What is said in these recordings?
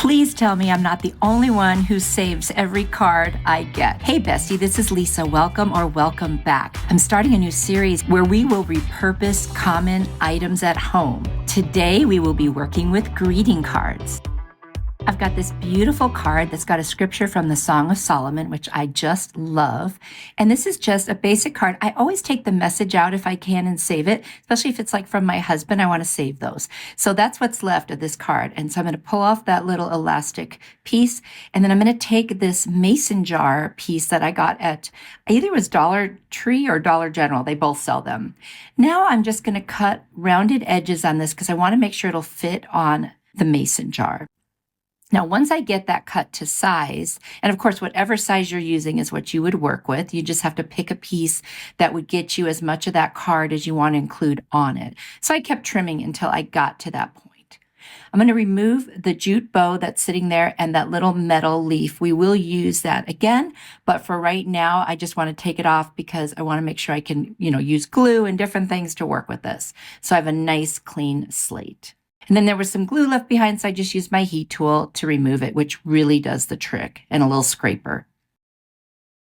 Please tell me I'm not the only one who saves every card I get. Hey Bestie, this is Lisa. Welcome or welcome back. I'm starting a new series where we will repurpose common items at home. Today we will be working with greeting cards. I've got this beautiful card that's got a scripture from the Song of Solomon, which I just love. And this is just a basic card. I always take the message out if I can and save it, especially if it's like from my husband. I want to save those. So that's what's left of this card. And so I'm going to pull off that little elastic piece. And then I'm going to take this mason jar piece that I got at either it was Dollar Tree or Dollar General. They both sell them. Now I'm just going to cut rounded edges on this because I want to make sure it'll fit on the mason jar. Now, once I get that cut to size, and of course, whatever size you're using is what you would work with. You just have to pick a piece that would get you as much of that card as you want to include on it. So I kept trimming until I got to that point. I'm going to remove the jute bow that's sitting there and that little metal leaf. We will use that again, but for right now, I just want to take it off because I want to make sure I can, use glue and different things to work with this. So I have a nice clean slate. And then there was some glue left behind, so I just used my heat tool to remove it, which really does the trick, and a little scraper.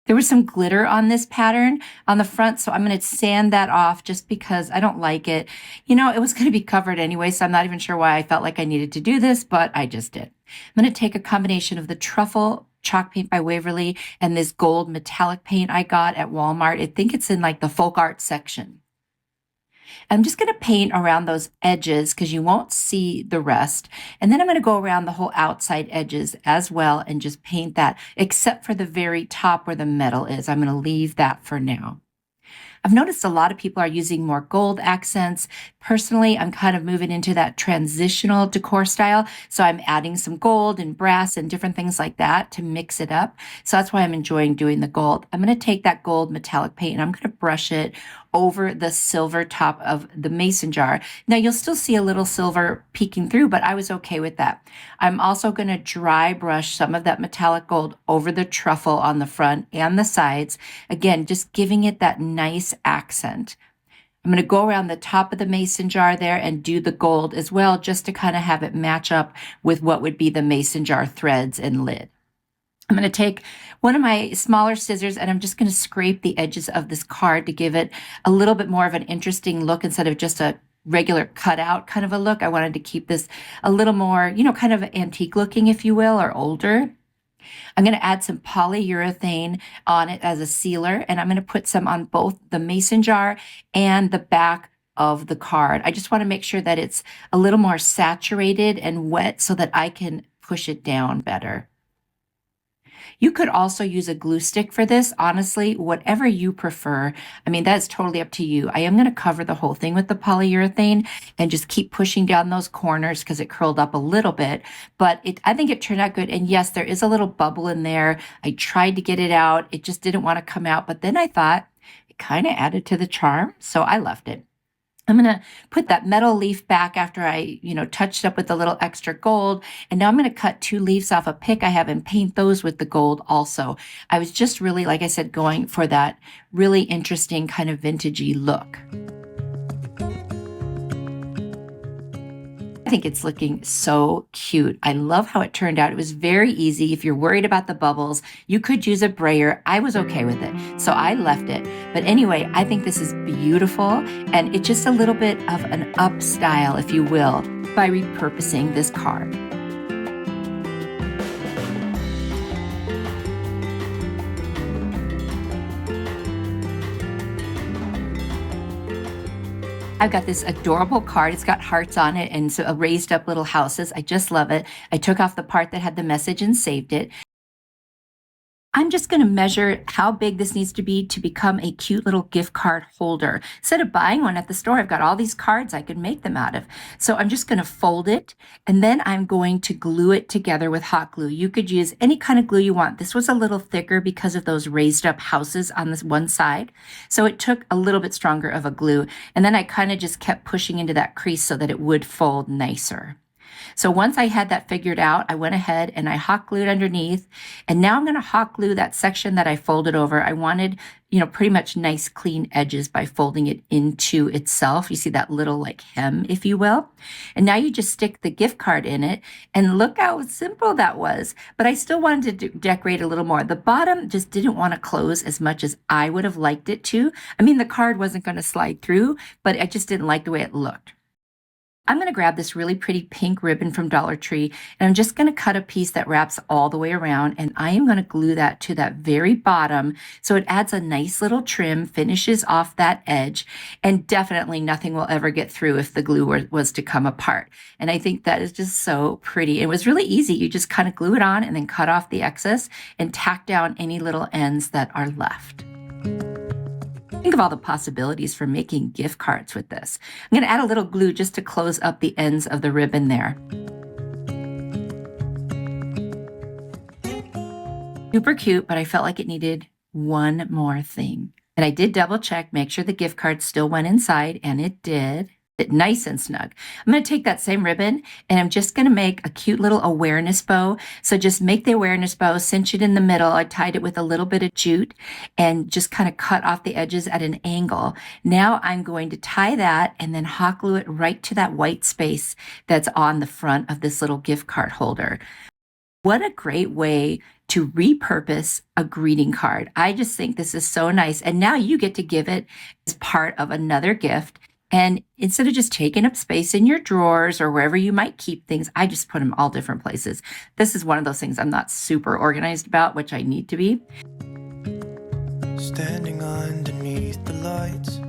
There was some glitter on this pattern on the front, so I'm going to sand that off just because I don't like it. It was going to be covered anyway, so I'm not even sure why I felt like I needed to do this, but I just did. I'm going to take a combination of the truffle chalk paint by Waverly and this gold metallic paint I got at Walmart. I think it's in like the folk art section. I'm just going to paint around those edges because you won't see the rest. And then I'm going to go around the whole outside edges as well and just paint that, except for the very top where the metal is. I'm going to leave that for now. I've noticed a lot of people are using more gold accents. Personally, I'm kind of moving into that transitional decor style. So I'm adding some gold and brass and different things like that to mix it up. So that's why I'm enjoying doing the gold. I'm going to take that gold metallic paint and I'm going to brush it over the silver top of the mason jar. Now you'll still see a little silver peeking through, but I was okay with that. I'm also going to dry brush some of that metallic gold over the truffle on the front and the sides. Again, just giving it that nice accent. I'm going to go around the top of the mason jar there and do the gold as well, just to kind of have it match up with what would be the mason jar threads and lid. I'm going to take one of my smaller scissors and I'm just going to scrape the edges of this card to give it a little bit more of an interesting look instead of just a regular cutout kind of a look. I wanted to keep this a little more, kind of antique looking, if you will, or older. I'm going to add some polyurethane on it as a sealer, and I'm going to put some on both the mason jar and the back of the card. I just want to make sure that it's a little more saturated and wet so that I can push it down better. You could also use a glue stick for this. Honestly, whatever you prefer. That's totally up to you. I am going to cover the whole thing with the polyurethane and just keep pushing down those corners because it curled up a little bit. But I think it turned out good. And yes, there is a little bubble in there. I tried to get it out. It just didn't want to come out. But then I thought it kind of added to the charm. So I left it. I'm going to put that metal leaf back after I, touched up with a little extra gold. And now I'm going to cut 2 leaves off a pick I have and paint those with the gold also. I was just really, like I said, going for that really interesting kind of vintagey look. I think it's looking so cute. I love how it turned out. It was very easy. If you're worried about the bubbles, you could use a brayer. I was okay with it, so I left it. But anyway, I think this is beautiful, and it's just a little bit of an up style, if you will, by repurposing this card. I've got this adorable card. It's got hearts on it and so raised up little houses. I just love it. I took off the part that had the message and saved it. I'm just going to measure how big this needs to be to become a cute little gift card holder. Instead of buying one at the store, I've got all these cards I could make them out of. So I'm just going to fold it, and then I'm going to glue it together with hot glue. You could use any kind of glue you want. This was a little thicker because of those raised up houses on this one side. So it took a little bit stronger of a glue. And then I kind of just kept pushing into that crease so that it would fold nicer. So once I had that figured out, I went ahead and I hot glued underneath. And now I'm going to hot glue that section that I folded over. I wanted, pretty much nice clean edges by folding it into itself. You see that little like hem, if you will. And now you just stick the gift card in it. And look how simple that was. But I still wanted to decorate a little more. The bottom just didn't want to close as much as I would have liked it to. I mean, the card wasn't going to slide through, but I just didn't like the way it looked. I'm going to grab this really pretty pink ribbon from Dollar Tree, and I'm just going to cut a piece that wraps all the way around, and I am going to glue that to that very bottom so it adds a nice little trim, finishes off that edge, and definitely nothing will ever get through if the glue was to come apart. And I think that is just so pretty. It was really easy. You just kind of glue it on and then cut off the excess and tack down any little ends that are left. Think of all the possibilities for making gift cards with this. I'm going to add a little glue just to close up the ends of the ribbon there. Super cute, but I felt like it needed one more thing. And I did double check, make sure the gift card still went inside, and it did. Nice and snug. I'm going to take that same ribbon and I'm just going to make a cute little awareness bow. So just make the awareness bow, cinch it in the middle. I tied it with a little bit of jute and just kind of cut off the edges at an angle. Now I'm going to tie that and then hot glue it right to that white space that's on the front of this little gift card holder. What a great way to repurpose a greeting card. I just think this is so nice. And now you get to give it as part of another gift. And instead of just taking up space in your drawers or wherever you might keep things, I just put them all different places. This is one of those things I'm not super organized about, which I need to be. Standing underneath the lights,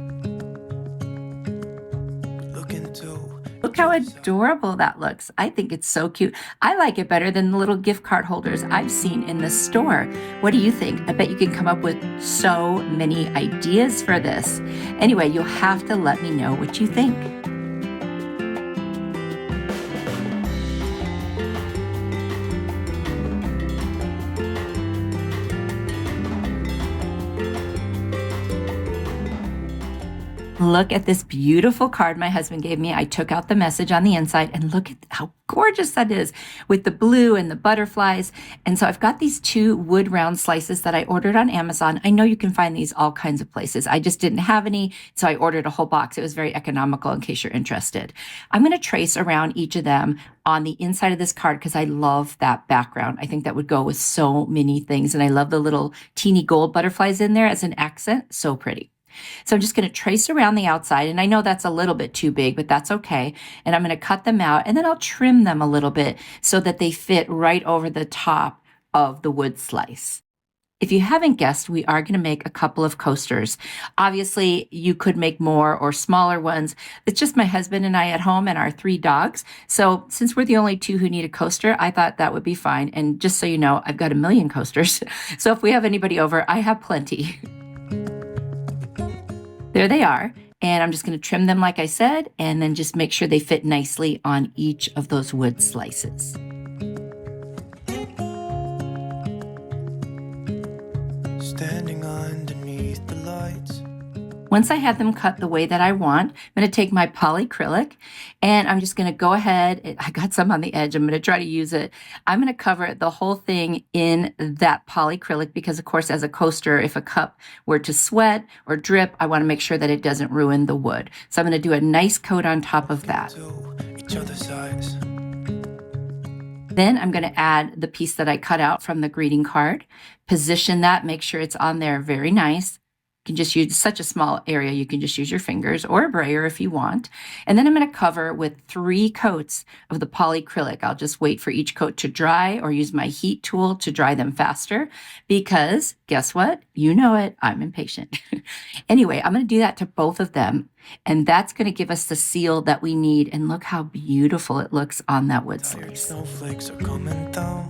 look how adorable that looks. I think it's so cute. I like it better than the little gift card holders I've seen in the store. What do you think? I bet you can come up with so many ideas for this. Anyway, you'll have to let me know what you think. Look at this beautiful card my husband gave me. I took out the message on the inside and look at how gorgeous that is with the blue and the butterflies. And so I've got these 2 wood round slices that I ordered on Amazon. I know you can find these all kinds of places. I just didn't have any, so I ordered a whole box. It was very economical in case you're interested. I'm going to trace around each of them on the inside of this card because I love that background. I think that would go with so many things. And I love the little teeny gold butterflies in there as an accent. So pretty. So I'm just going to trace around the outside, and I know that's a little bit too big, but that's okay. And I'm going to cut them out, and then I'll trim them a little bit so that they fit right over the top of the wood slice. If you haven't guessed, we are going to make a couple of coasters. Obviously, you could make more or smaller ones. It's just my husband and I at home and our 3 dogs. So since we're the only 2 who need a coaster, I thought that would be fine. And just so you know, I've got a million coasters. So if we have anybody over, I have plenty. There they are, and I'm just going to trim them like I said, and then just make sure they fit nicely on each of those wood slices. Standing underneath the lights. Once I have them cut the way that I want, I'm going to take my polyacrylic and I'm just going to go ahead. I got some on the edge. I'm going to try to use it. I'm going to cover the whole thing in that polyacrylic because, of course, as a coaster, if a cup were to sweat or drip, I want to make sure that it doesn't ruin the wood. So I'm going to do a nice coat on top of that. Then I'm going to add the piece that I cut out from the greeting card, position that, make sure it's on there very nice. You can just use such a small area. You can just use your fingers or a brayer if you want. And then I'm going to cover with 3 coats of the polyacrylic. I'll just wait for each coat to dry or use my heat tool to dry them faster because guess what? You know it. I'm impatient. Anyway, I'm going to do that to both of them. And that's going to give us the seal that we need. And look how beautiful it looks on that wood slice. Snowflakes are coming down.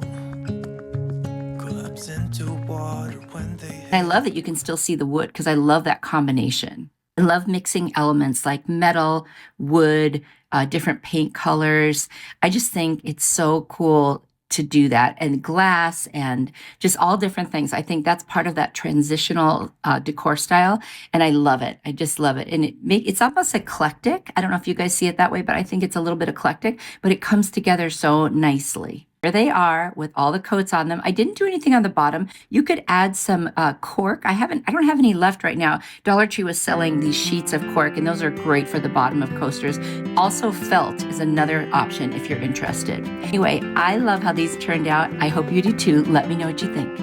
I love that you can still see the wood because I love that combination. I love mixing elements like metal, wood, different paint colors. I just think it's so cool to do that, and glass and just all different things. I think that's part of that transitional decor style, and I love it. I just love it. And it's almost eclectic. I don't know if you guys see it that way, but I think it's a little bit eclectic, but it comes together so nicely. There they are with all the coats on them. I didn't do anything on the bottom. You could add some cork. I don't have any left right now. Dollar Tree was selling these sheets of cork, and those are great for the bottom of coasters. Also, felt is another option if you're interested. Anyway, I love how these turned out. I hope you do too. Let me know what you think.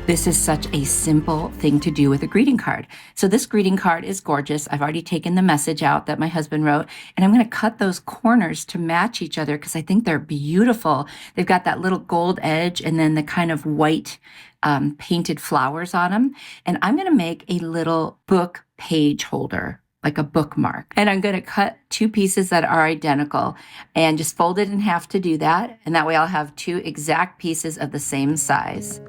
This is such a simple thing to do with a greeting card. So this greeting card is gorgeous. I've already taken the message out that my husband wrote, and I'm going to cut those corners to match each other because I think they're beautiful. They've got that little gold edge and then the kind of white painted flowers on them. And I'm going to make a little book page holder, like a bookmark. And I'm going to cut 2 pieces that are identical and just fold it in half to do that. And that way I'll have 2 exact pieces of the same size.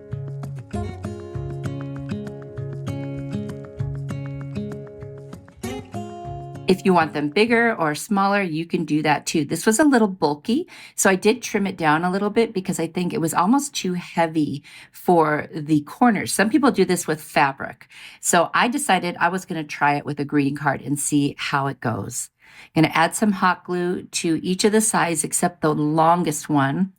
If you want them bigger or smaller, you can do that too. This was a little bulky, so I did trim it down a little bit because I think it was almost too heavy for the corners. Some people do this with fabric. So I decided I was going to try it with a greeting card and see how it goes. I'm going to add some hot glue to each of the sides except the longest one.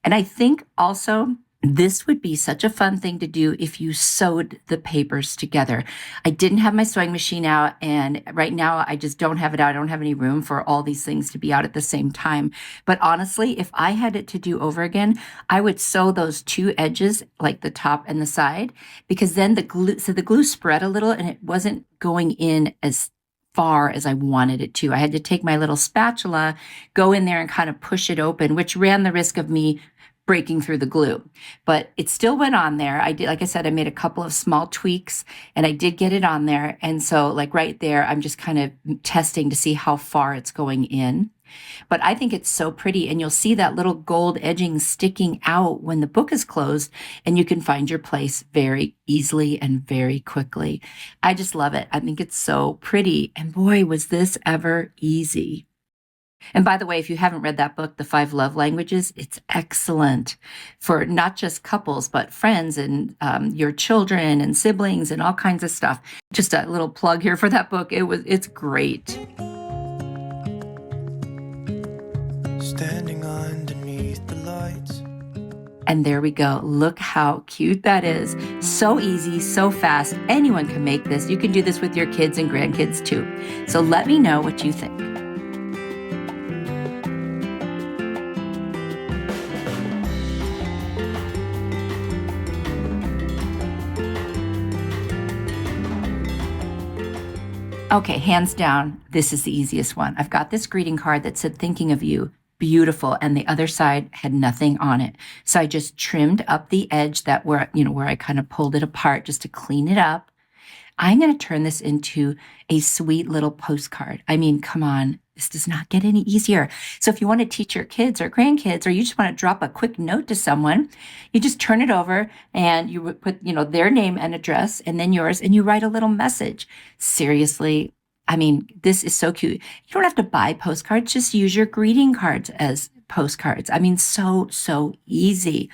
And I think also this would be such a fun thing to do if you sewed the papers together. I didn't have my sewing machine out, and right now I just don't have it out. I don't have any room for all these things to be out at the same time. But honestly, if I had it to do over again, I would sew those 2 edges, like the top and the side, because then the glue spread a little and it wasn't going in as far as I wanted it to. I had to take my little spatula, go in there and kind of push it open, which ran the risk of me breaking through the glue, but it still went on there. I did, like I said, I made a couple of small tweaks and I did get it on there. And so like right there, I'm just kind of testing to see how far it's going in. But I think it's so pretty, and you'll see that little gold edging sticking out when the book is closed, and you can find your place very easily and very quickly. I just love it. I think it's so pretty. And boy, was this ever easy. And by the way, if you haven't read that book, The 5 Love Languages, it's excellent for not just couples, but friends and your children and siblings and all kinds of stuff. Just a little plug here for that book. It's great. Standing underneath the lights. And there we go. Look how cute that is. So easy, so fast. Anyone can make this. You can do this with your kids and grandkids too. So let me know what you think. Okay, hands down, this is the easiest one. I've got this greeting card that said, thinking of you, beautiful, and the other side had nothing on it. So I just trimmed up the edge where I kind of pulled it apart just to clean it up. I'm going to turn this into a sweet little postcard. I mean, come on, this does not get any easier. So if you want to teach your kids or grandkids, or you just want to drop a quick note to someone, you just turn it over and you put, their name and address and then yours, and you write a little message. Seriously, I mean, this is so cute. You don't have to buy postcards, just use your greeting cards as postcards. I mean, so easy.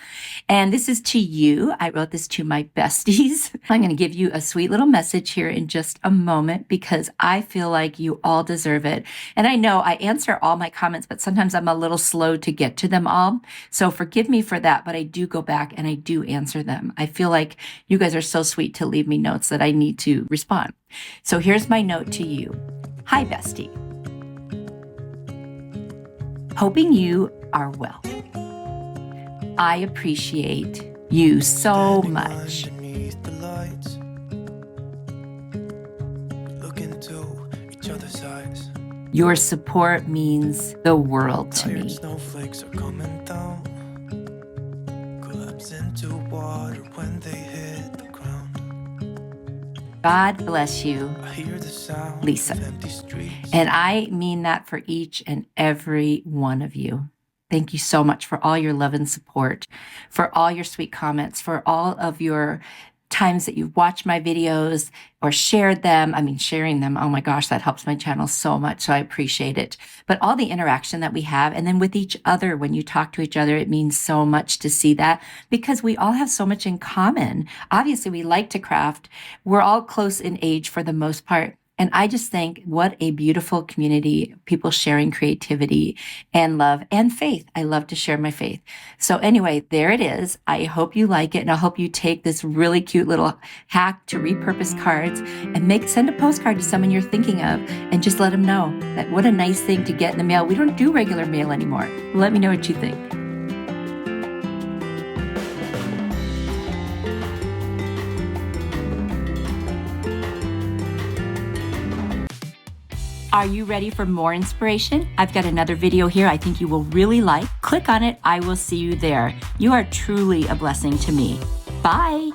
And this is to you. I wrote this to my besties. I'm going to give you a sweet little message here in just a moment because I feel like you all deserve it. And I know I answer all my comments, but sometimes I'm a little slow to get to them all. So forgive me for that, but I do go back and I do answer them. I feel like you guys are so sweet to leave me notes that I need to respond. So here's my note to you. Hi, Bestie. Hoping you are well. I appreciate you so much. Your support means the world to me. Snowflakes are coming down. Collapse into water when they hit the ground. God bless you, Lisa. And I mean that for each and every one of you. Thank you so much for all your love and support, for all your sweet comments, for all of your times that you've watched my videos or shared them. I mean, sharing them, oh my gosh, that helps my channel so much. So I appreciate it. But all the interaction that we have, and then with each other, when you talk to each other, it means so much to see that because we all have so much in common. Obviously, we like to craft. We're all close in age for the most part. And I just think what a beautiful community, people sharing creativity and love and faith. I love to share my faith. So anyway, there it is. I hope you like it. And I hope you take this really cute little hack to repurpose cards and send a postcard to someone you're thinking of and just let them know that what a nice thing to get in the mail. We don't do regular mail anymore. Let me know what you think. Are you ready for more inspiration? I've got another video here I think you will really like. Click on it. I will see you there. You are truly a blessing to me. Bye.